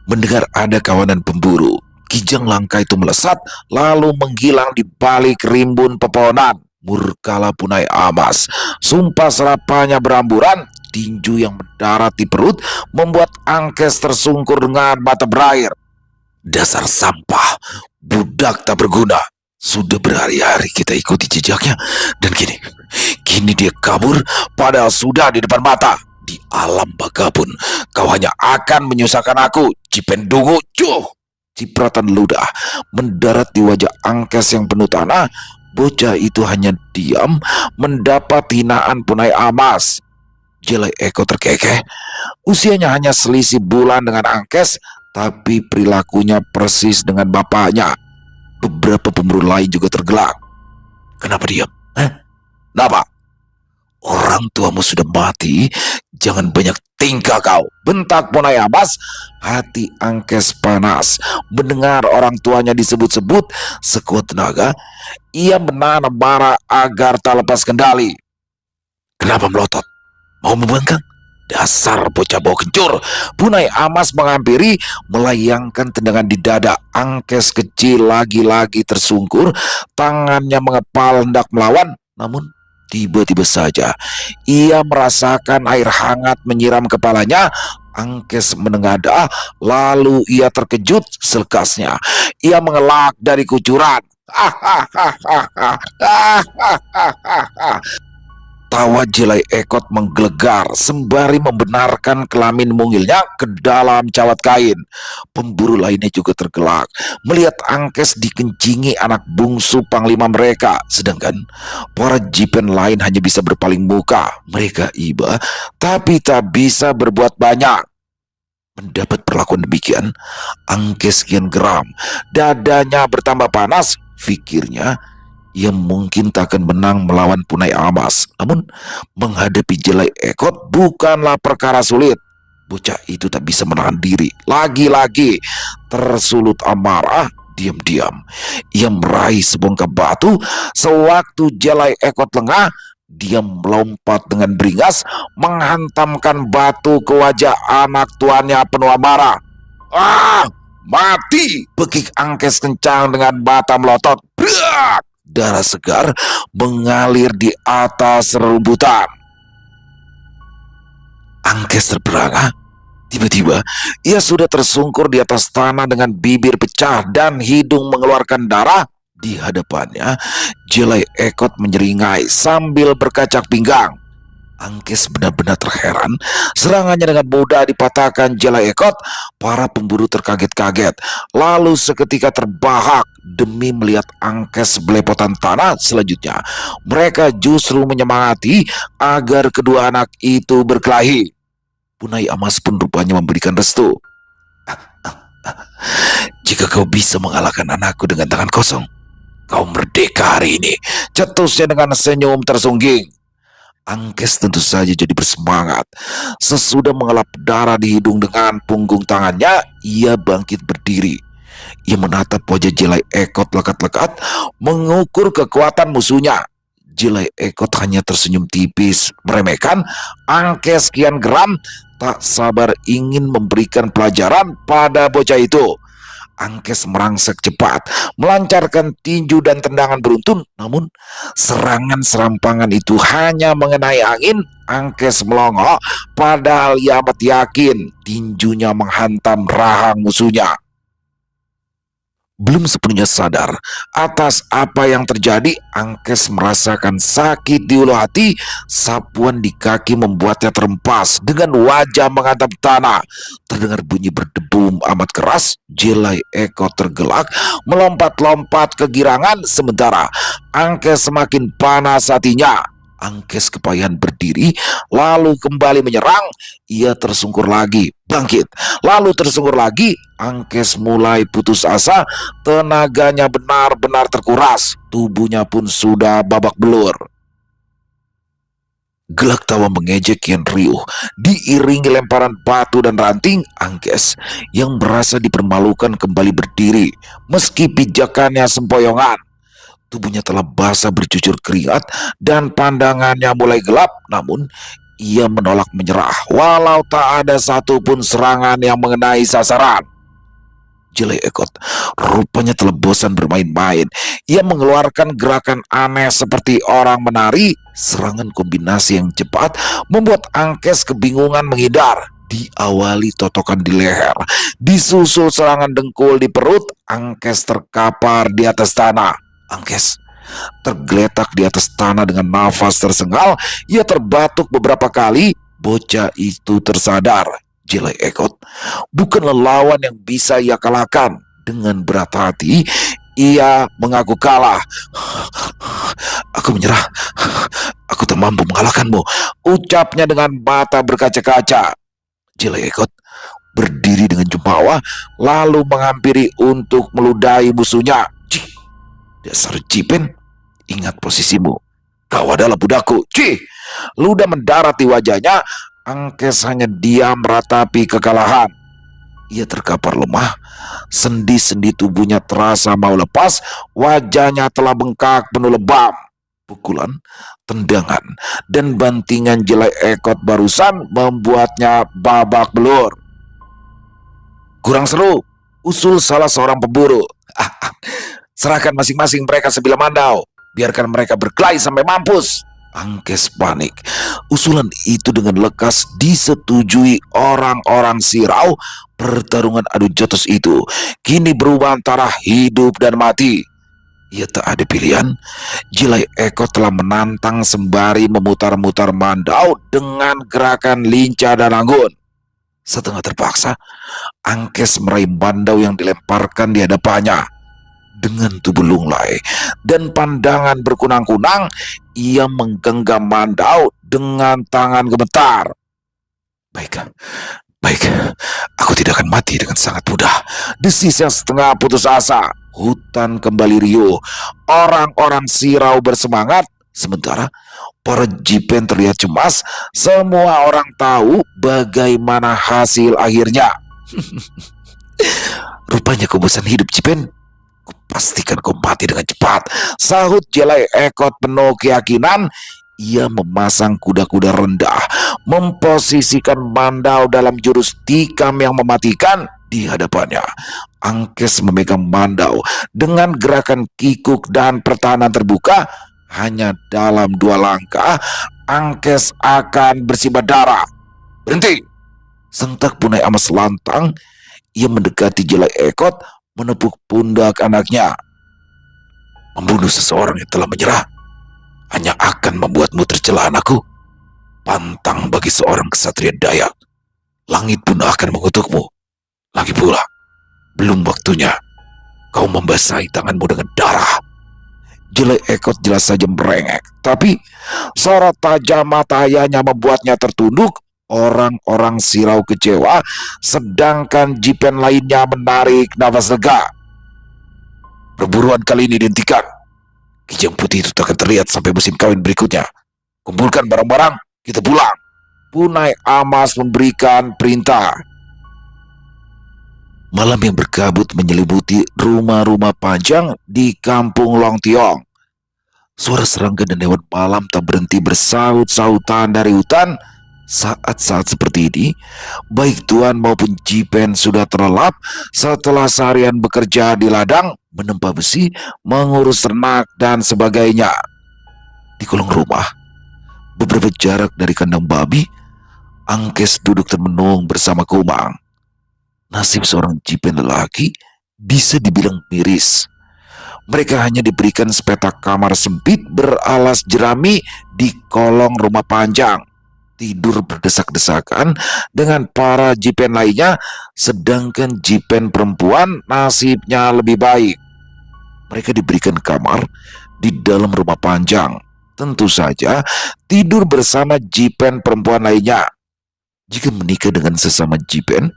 Mendengar ada kawanan pemburu, Kijang Langka itu melesat lalu menghilang di balik rimbun pepohonan. Murkala Punai Amas, sumpah serapanya beramburan. Tinju yang mendarat di perut membuat Angkes tersungkur dengan mata berair. Dasar sampah, budak tak berguna. Sudah berhari-hari kita ikuti jejaknya, dan kini dia kabur padahal sudah di depan mata. Di alam baka pun kau hanya akan menyusahkan aku, Cipendungu. Cuh! Cipratan ludah mendarat di wajah Angkes yang penuh tanah. Bocah itu hanya diam mendapat hinaan Punai Amas. Jelai Ekot terkekeh. Usianya hanya selisih bulan dengan Angkes, tapi perilakunya persis dengan bapaknya. Beberapa pemburu lain juga tergelak. Kenapa diam? Kenapa? Orang tuamu sudah mati, jangan banyak tingkah kau, bentak Punai Amas. Hati Angkes panas mendengar orang tuanya disebut-sebut. Sekuat tenaga, ia menahan marah agar tak lepas kendali. Kenapa melotot? Mau membangkang? Dasar bocah bau kencur. Punai Amas menghampiri, melayangkan tendangan di dada. Angkes kecil lagi-lagi tersungkur, tangannya mengepal hendak melawan. Namun tiba-tiba saja ia merasakan air hangat menyiram kepalanya. Angkes menengadah, lalu ia terkejut selekasnya. Ia mengelak dari kucuran. Tawa Jelai Ekot menggelegar sembari membenarkan kelamin mungilnya ke dalam cawat kain. Pemburu lainnya juga tergelak melihat Angkes dikencingi anak bungsu panglima mereka. Sedangkan para jipen lain hanya bisa berpaling muka. Mereka iba tapi tak bisa berbuat banyak. Mendapat perlakuan demikian, Angkes kian geram. Dadanya bertambah panas. Pikirnya, ia mungkin tak akan menang melawan Punai Amas. Namun menghadapi Jelai Ekot bukanlah perkara sulit. Bocah itu tak bisa menahan diri. Lagi-lagi tersulut amarah, diam-diam ia meraih sebongkah batu. Sewaktu Jelai Ekot lengah, dia melompat dengan beringas, menghantamkan batu ke wajah anak tuannya penuh amarah. Mati! Bekik Angkes kencang dengan mata melotot. Brak! Darah segar mengalir di atas rerumputan. Angkes terperangah. Tiba-tiba ia sudah tersungkur di atas tanah dengan bibir pecah dan hidung mengeluarkan darah. Di hadapannya, Jelai Ekot menyeringai sambil berkacak pinggang. Angkes benar-benar terheran. Serangannya dengan mudah dipatahkan Jelai Ekot. Para pemburu terkaget-kaget, lalu seketika terbahak demi melihat Angkes belepotan tanah. Selanjutnya mereka justru menyemangati agar kedua anak itu berkelahi. Punai Amas pun rupanya memberikan restu. Jika kau bisa mengalahkan anakku dengan tangan kosong, kau merdeka hari ini, cetusnya dengan senyum tersungging. Angkes tentu saja jadi bersemangat. Sesudah mengelap darah di hidung dengan punggung tangannya, ia bangkit berdiri. Ia menatap wajah Jelai Ekot lekat-lekat, mengukur kekuatan musuhnya. Jelai Ekot hanya tersenyum tipis, meremehkan. Angkes kian geram, tak sabar ingin memberikan pelajaran pada bocah itu. Angkes merangsek cepat, melancarkan tinju dan tendangan beruntun. Namun, serangan serampangan itu hanya mengenai angin. Angkes melongo, padahal ia amat yakin tinjunya menghantam rahang musuhnya. Belum sepenuhnya sadar atas apa yang terjadi, Angkes merasakan sakit di ulu hati. Sapuan di kaki membuatnya terempas. Dengan wajah menghadap tanah, terdengar bunyi berdebum amat keras. Jelai Eko tergelak, melompat-lompat kegirangan. Sementara Angkes semakin panas hatinya. Angkes kepayahan berdiri, lalu kembali menyerang. Ia tersungkur lagi, bangkit, lalu tersungkur lagi. Angkes mulai putus asa, tenaganya benar-benar terkuras, tubuhnya pun sudah babak belur. Gelak tawa mengejek kian riuh, diiringi lemparan batu dan ranting. Angkes yang merasa dipermalukan kembali berdiri, meski pijakannya sempoyongan. Tubuhnya telah basah bercucur keringat dan pandangannya mulai gelap. Namun ia menolak menyerah walau tak ada satupun serangan yang mengenai sasaran. Jelai Ekot rupanya telah bosan bermain-main. Ia mengeluarkan gerakan aneh seperti orang menari. Serangan kombinasi yang cepat membuat Angkes kebingungan menghindar. Diawali totokan di leher, disusul serangan dengkul di perut. Angkes terkapar di atas tanah. Angkes tergeletak di atas tanah dengan nafas tersengal. Ia terbatuk beberapa kali. Bocah itu tersadar Jelai Ekot bukanlah lawan yang bisa ia kalahkan. Dengan berat hati ia mengaku kalah. "Aku menyerah. Aku tak mampu mengalahkanmu," ucapnya dengan mata berkaca-kaca. Jelai Ekot berdiri dengan jumawa, lalu menghampiri untuk meludahi musuhnya. "Dasar Jipen, ingat posisimu. Kau adalah budakku." Ludah mendarat di wajahnya. Angkes hanya diam meratapi kekalahan. Ia terkapar lemah. Sendi-sendi tubuhnya terasa mau lepas. Wajahnya telah bengkak penuh lebam. Pukulan, tendangan, dan bantingan Jelai Ekot barusan membuatnya babak belur. "Kurang seru," usul salah seorang pemburu. "Serahkan masing-masing mereka sebilah mandau. Biarkan mereka berkelahi sampai mampus." Angkes panik. Usulan itu dengan lekas disetujui orang-orang Sirau. Pertarungan adu jotos itu kini berubah antara hidup dan mati. Ia tak ada pilihan. Jelai Eko telah menantang sembari memutar-mutar mandau dengan gerakan lincah dan anggun. Setengah terpaksa, Angkes meraih mandau yang dilemparkan di hadapannya. Dengan tubuh lunglai dan pandangan berkunang-kunang, ia menggenggam mandau dengan tangan gemetar. Baik, aku tidak akan mati dengan sangat mudah," desis yang setengah putus asa. Hutan kembali riuh. Orang-orang Sirau bersemangat. Sementara para Jipen terlihat cemas. Semua orang tahu bagaimana hasil akhirnya. "Rupanya kau bosan hidup, Jipen. Kupastikan kau mati dengan cepat," sahut Jelai Ekot penuh keyakinan. Ia memasang kuda-kuda rendah, memposisikan mandau dalam jurus tikam yang mematikan di hadapannya. Angkes memegang mandau dengan gerakan kikuk dan pertahanan terbuka. Hanya dalam 2 langkah, Angkes akan bersimbah darah. "Berhenti!" sentak Punai Amas lantang. Ia mendekati Jelai Ekot, menepuk pundak anaknya. "Membunuh seseorang yang telah menyerah hanya akan membuatmu tercela, anakku. Pantang bagi seorang kesatria Dayak. Langit pun akan mengutukmu. Lagi pula, belum waktunya kau membasahi tanganmu dengan darah." Jelai Ekot jelas saja merengek, tapi sorot tajam mata ayahnya membuatnya tertunduk. Orang-orang Sirau kecewa, sedangkan Jipen lainnya menarik nafas lega. "Perburuan kali ini dihentikan. Kijang putih itu tak akan terlihat sampai musim kawin berikutnya. Kumpulkan barang-barang, kita pulang." Punai Amas memberikan perintah. Malam yang berkabut menyelimuti rumah-rumah panjang di kampung Long Tiong. Suara serangga dan hewan malam tak berhenti bersaut-sautan dari hutan. Saat-saat seperti ini, baik Tuan maupun Jipen sudah terlelap setelah seharian bekerja di ladang, menempa besi, mengurus ternak, dan sebagainya. Di kolong rumah, beberapa jarak dari kandang babi, Angkes duduk termenung bersama Kumang. Nasib seorang Jipen lelaki bisa dibilang miris. Mereka hanya diberikan sepetak kamar sempit beralas jerami di kolong rumah panjang. Tidur berdesak-desakan dengan para Jipen lainnya, sedangkan Jipen perempuan nasibnya lebih baik. Mereka diberikan kamar di dalam rumah panjang. Tentu saja tidur bersama Jipen perempuan lainnya. Jika menikah dengan sesama Jipen,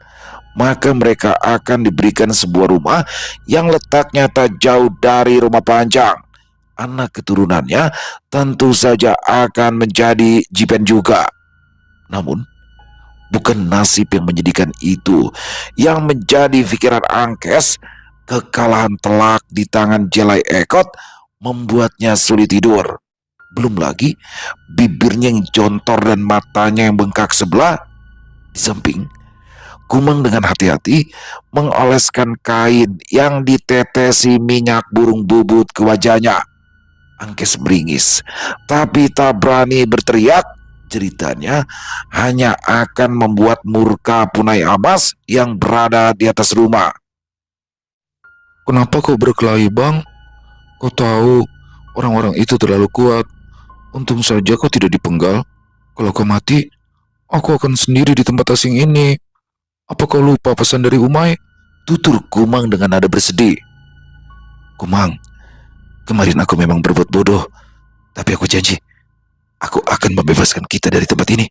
maka mereka akan diberikan sebuah rumah yang letaknya tak jauh dari rumah panjang. Anak keturunannya tentu saja akan menjadi Jipen juga. Namun, bukan nasib yang menyedihkan itu yang menjadi pikiran Angkes. Kekalahan telak di tangan Jelai Ekot membuatnya sulit tidur. Belum lagi bibirnya yang jontor dan matanya yang bengkak sebelah. Di samping, Kumang dengan hati-hati mengoleskan kain yang ditetesi minyak burung bubut ke wajahnya. Angkes meringis, tapi tak berani berteriak. Ceritanya hanya akan membuat murka Punai Amas yang berada di atas rumah.
Kenapa kau berkelahi, Bang? Kau tahu orang-orang itu terlalu kuat. Untung saja kau tidak dipenggal. Kalau kau mati, aku akan sendiri di tempat asing ini. Apa kau lupa pesan dari Umay?
Tutur Kumang dengan nada bersedih.
Kumang, kemarin aku memang berbuat bodoh. Tapi aku janji, aku akan membebaskan kita dari tempat ini.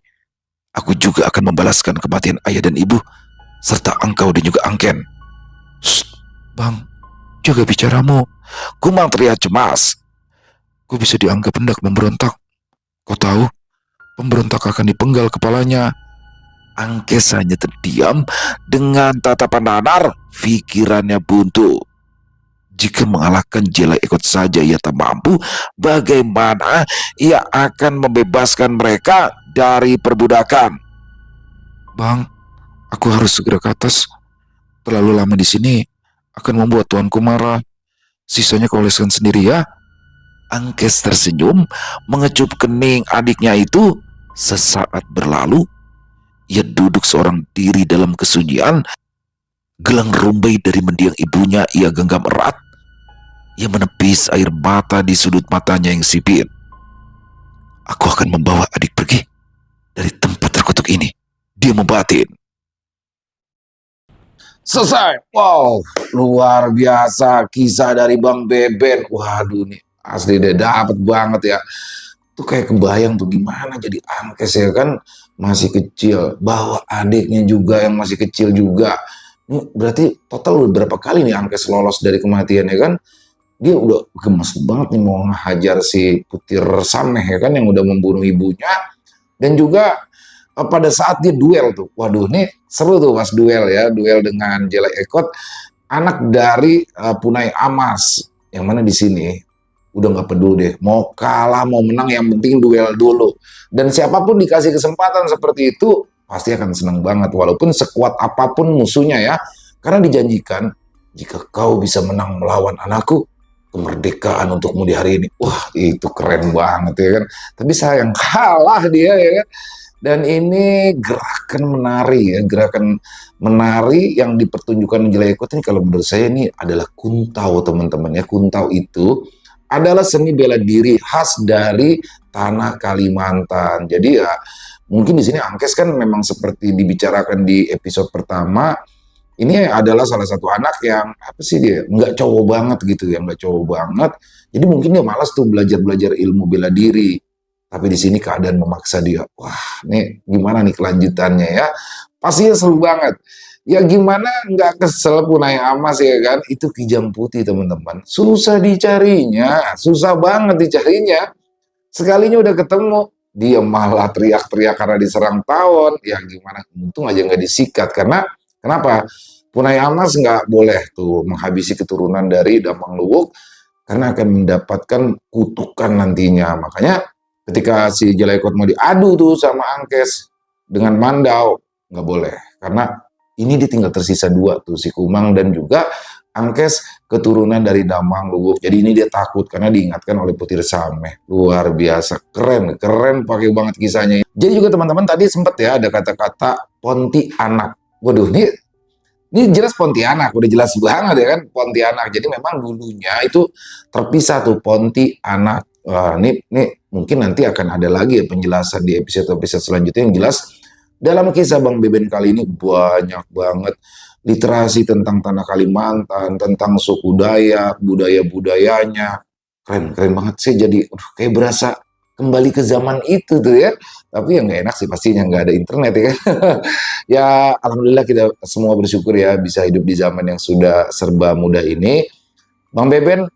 Aku juga akan membalaskan kematian ayah dan ibu, serta engkau dan juga Angken. Shh, Bang, jaga bicaramu.
Kumang terlihat cemas.
Kau bisa dianggap hendak memberontak. Kau tahu, pemberontak akan dipenggal kepalanya.
Angkes hanya terdiam dengan tatapan nanar, pikirannya buntu. Jika mengalahkan Jelai Ekot saja ia tak mampu, bagaimana ia akan membebaskan mereka dari perbudakan?
Bang, aku harus segera ke atas. Terlalu lama di sini akan membuat tuanku marah. Sisanya kau oleskan sendiri ya.
Angkes tersenyum, mengecup kening adiknya itu. Sesaat berlalu, ia duduk seorang diri dalam kesunyian. Gelang rumbai dari mendiang ibunya ia genggam erat. Ia menepis air mata di sudut matanya yang sipit.
Aku akan membawa adik pergi dari tempat terkutuk ini. Dia membatin.
Selesai. Wow, luar biasa kisah dari Bang Beben. Waduh nih, asli deh dapet banget ya. Tuh kayak kebayang tuh gimana jadi Angkes ya kan, masih kecil, bawa adiknya juga yang masih kecil juga. Ini berarti total udah berapa kali nih Angkes lolos dari kematian ya kan? Dia udah gemes banget nih mau ngehajar si Putir Sameh ya kan, yang udah membunuh ibunya. Dan juga pada saat dia duel tuh, waduh nih seru tuh pas duel ya, duel dengan Jelai Ekot, anak dari Punai Amas, yang mana di sini udah nggak peduli deh, mau kalah mau menang yang penting duel dulu. Dan siapapun dikasih kesempatan seperti itu pasti akan senang banget, walaupun sekuat apapun musuhnya ya, karena dijanjikan jika kau bisa menang melawan anakku, kemerdekaan untukmu di hari ini. Wah, itu keren banget ya kan. Tapi sayang kalah dia ya kan. Dan ini gerakan menari ya, gerakan menari yang dipertunjukkan Jelai Ekot ini kalau menurut saya ini adalah kuntau teman-teman ya. Kuntau itu adalah seni bela diri khas dari tanah Kalimantan. Jadi ya mungkin di sini Angkes kan memang seperti dibicarakan di episode pertama, ini adalah salah satu anak yang apa sih dia nggak cowok banget gitu ya, nggak cowok banget. Jadi mungkin dia malas tuh belajar ilmu bela diri. Tapi di sini keadaan memaksa dia. Wah, nih gimana nih kelanjutannya ya? Pastinya seru banget. Ya gimana nggak kesel Punai Amas ya kan? Itu Kijang Putih teman-teman. Susah dicarinya, susah banget dicarinya. Sekalinya udah ketemu, dia malah teriak-teriak karena diserang tawon. Ya gimana? Untung aja nggak disikat karena kenapa? Punai Amas nggak boleh tuh menghabisi keturunan dari Damang Luwuk karena akan mendapatkan kutukan nantinya. Makanya ketika si Jelai Ekot mau diadu tuh sama Angkes, dengan Mandau, nggak boleh. Karena ini dia tinggal tersisa 2 tuh, si Kumang dan juga Angkes, keturunan dari Damang Luwuk. Jadi ini dia takut karena diingatkan oleh Putir Sameh. Luar biasa, keren, keren pakai banget kisahnya. Jadi juga teman-teman tadi sempat ya ada kata-kata Pontianak. Waduh, ini jelas Pontianak, udah jelas banget ya kan Pontianak. Jadi memang dulunya itu terpisah tuh Pontianak. Wah, ini mungkin nanti akan ada lagi ya penjelasan di episode-episode selanjutnya yang jelas dalam kisah Bang Beben kali ini banyak banget literasi tentang tanah Kalimantan, tentang suku Dayak, budaya-budayanya. Keren, keren banget sih. Jadi kayak berasa kembali ke zaman itu tuh ya. Tapi yang nggak enak sih pastinya nggak ada internet ya kan. Ya alhamdulillah kita semua bersyukur ya bisa hidup di zaman yang sudah serba mudah ini. Bang Beben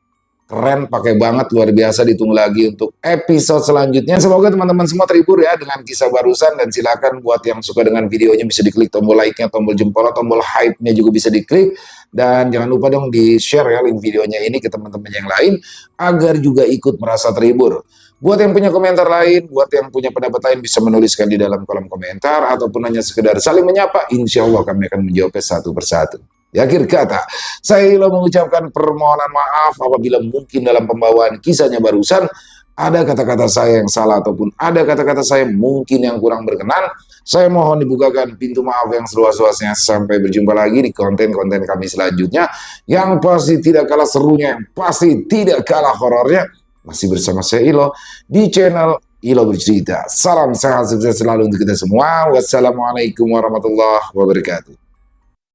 keren, pakai banget, luar biasa. Ditunggu lagi untuk episode selanjutnya. Semoga teman-teman semua terhibur ya dengan kisah barusan. Dan silakan buat yang suka dengan videonya bisa diklik tombol like-nya, tombol jempol, tombol hype-nya juga bisa diklik. Dan jangan lupa dong di-share ya link videonya ini ke teman-teman yang lain agar juga ikut merasa terhibur. Buat yang punya komentar lain, buat yang punya pendapat lain bisa menuliskan di dalam kolom komentar ataupun hanya sekedar saling menyapa. Insya Allah kami akan menjawabnya satu persatu. Di akhir kata, saya Ilo mengucapkan permohonan maaf apabila mungkin dalam pembawaan kisahnya barusan ada kata-kata saya yang salah ataupun ada kata-kata saya mungkin yang kurang berkenan. Saya mohon dibukakan pintu maaf yang seluas-luasnya. Sampai berjumpa lagi di konten-konten kami selanjutnya yang pasti tidak kalah serunya, yang pasti tidak kalah horornya. Masih bersama saya Ilo di channel Ilo Bercerita. Salam sehat sukses selalu untuk kita semua. Wassalamualaikum warahmatullahi wabarakatuh.